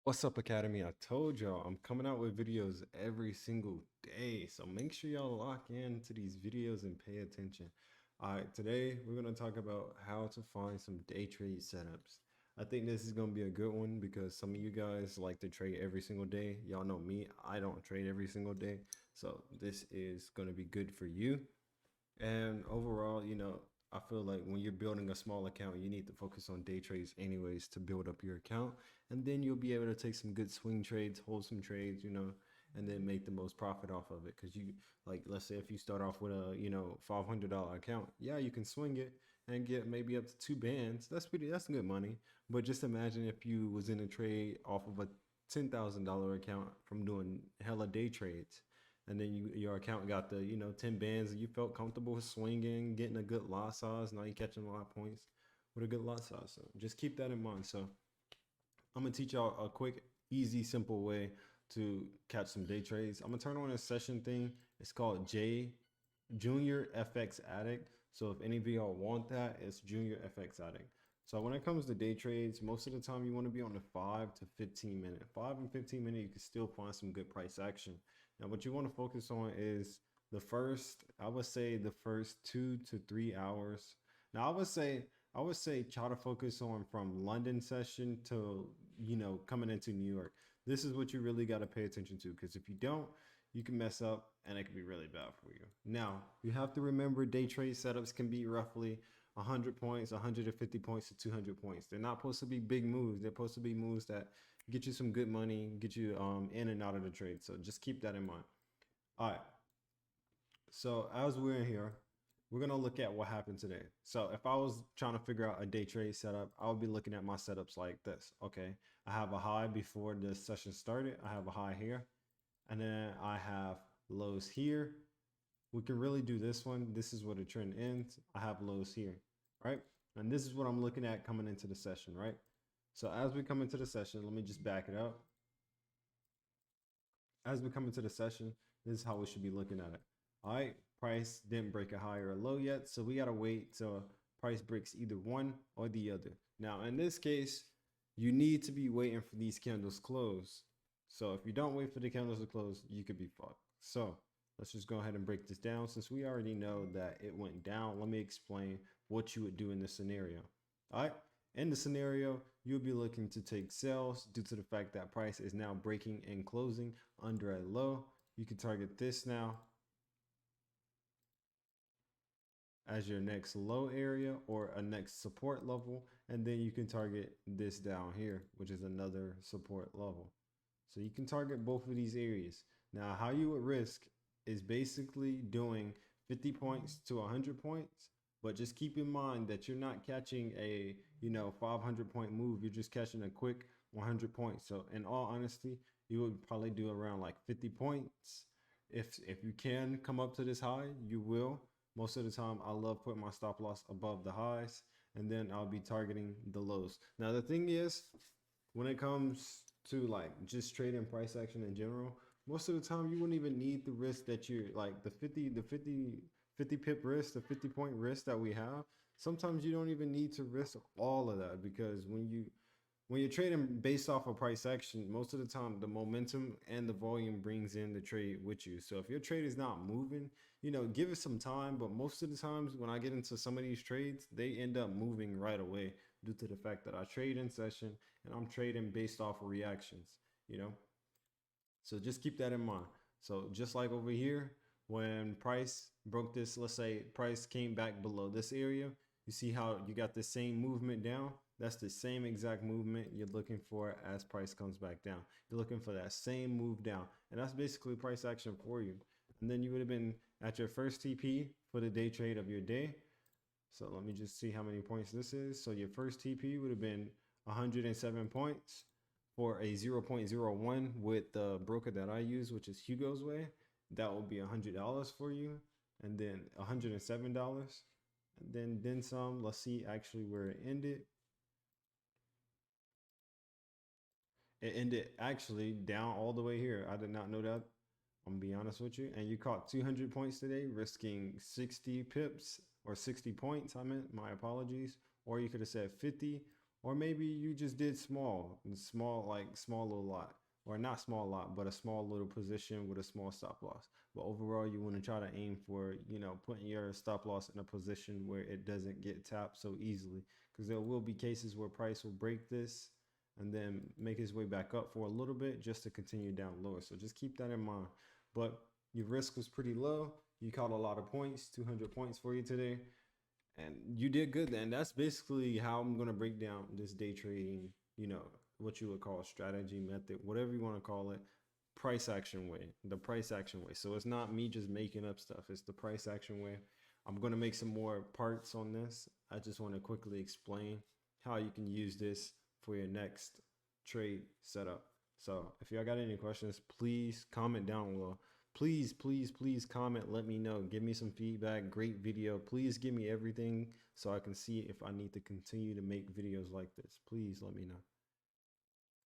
What's up, Academy? I told y'all I'm coming out with videos every single day, so make sure y'all lock in to these videos and pay attention. All right, today we're going to talk about how to find some day trade setups. I think this is going to be a good one because some of you guys like to trade every single day. Y'all know me, I don't trade every single day, so this is going to be good for you. And overall, I feel like when you're building a small account, you need to focus on day trades anyways to build up your account. And then you'll be able to take some good swing trades, hold some trades, and then make the most profit off of it. Cause like, let's say if you start off with a, $500 account, yeah, you can swing it and get maybe up to 2 bands. That's good money. But just imagine if you was in a trade off of a $10,000 account from doing hella day trades, and then your account got the 10 bands and you felt comfortable swinging, getting a good lot size. Now you're catching a lot of points with a good lot size. So just keep that in mind. So I'm gonna teach y'all a quick, easy, simple way to catch some day trades. I'm gonna turn on a session thing. It's called Junior FX Addict. So if any of y'all want that, it's Junior FX Addict. So when it comes to day trades, most of the time you want to be on the 5 to 15 minute. 5 and 15 minute, you can still find some good price action. Now what you want to focus on is I would say the first 2 to 3 hours. Now I would say try to focus on from London session to coming into New York. This is what you really got to pay attention to, because if you don't, you can mess up and it can be really bad for you. Now, you have to remember day trade setups can be roughly 100 points, 150 points to 200 points. They're not supposed to be big moves. They're supposed to be moves that get you some good money, get you in and out of the trade. So just keep that in mind. All right. So as we're in here, we're gonna look at what happened today. So if I was trying to figure out a day trade setup, I would be looking at my setups like this. Okay, I have a high before the session started. I have a high here, and then I have lows here. We can really do this one. This is where the trend ends. I have lows here, right? And this is what I'm looking at coming into the session, right? So as we come into the session, let me just back it up. As we come into the session, this is how we should be looking at it. All right, price didn't break a high or a low yet, so we gotta wait till price breaks either one or the other. Now, in this case, you need to be waiting for these candles close. So if you don't wait for the candles to close, you could be fucked. So let's just go ahead and break this down. Since we already know that it went down, let me explain what you would do in this scenario. All right. In the scenario, you'll be looking to take sales due to the fact that price is now breaking and closing under a low. You can target this now as your next low area or a next support level. And then you can target this down here, which is another support level. So you can target both of these areas. Now, how you would risk is basically doing 50 points to 100 points, but just keep in mind that you're not catching a 500 point move. You're just catching a quick 100 points. So in all honesty, you would probably do around like 50 points. If you can come up to this high, you will. Most of the time, I love putting my stop loss above the highs, and then I'll be targeting the lows. Now, the thing is, when it comes to like just trading price action in general, most of the time you wouldn't even need the risk that you're like the 50 pip risk, the 50 point risk that we have. Sometimes you don't even need to risk all of that, because when you're trading based off of price action, most of the time the momentum and the volume brings in the trade with you. So if your trade is not moving, give it some time. But most of the times when I get into some of these trades, they end up moving right away due to the fact that I trade in session and I'm trading based off of reactions, you know? So just keep that in mind. So just like over here, when price broke this, let's say price came back below this area, you see how you got the same movement down? That's the same exact movement you're looking for as price comes back down. You're looking for that same move down. And that's basically price action for you. And then you would have been at your first TP for the day trade of your day. So let me just see how many points this is. So your first TP would have been 107 points for a 0.01 with the broker that I use, which is Hugo's Way. That will be $100 for you. And then $107. And then some. Let's see actually where it ended. It ended actually down all the way here. I did not know that. I'm gonna be honest with you. And you caught 200 points today, risking 60 pips or 60 points. I meant, my apologies. Or you could have said 50, Or maybe you just did small, like small little lot, or not small lot, but a small little position with a small stop loss. But overall, you want to try to aim for, putting your stop loss in a position where it doesn't get tapped so easily. Because there will be cases where price will break this and then make its way back up for a little bit just to continue down lower. So just keep that in mind. But your risk was pretty low. You caught a lot of points, 200 points for you today. And you did good then. That's basically how I'm gonna break down this day trading, what you would call strategy method, whatever you want to call it, price action way, the price action way. So it's not me just making up stuff, it's the price action way. I'm gonna make some more parts on this. I just want to quickly explain how you can use this for your next trade setup. So if y'all got any questions, please comment down below. Please, please, please comment. Let me know. Give me some feedback. Great video. Please give me everything so I can see if I need to continue to make videos like this. Please let me know.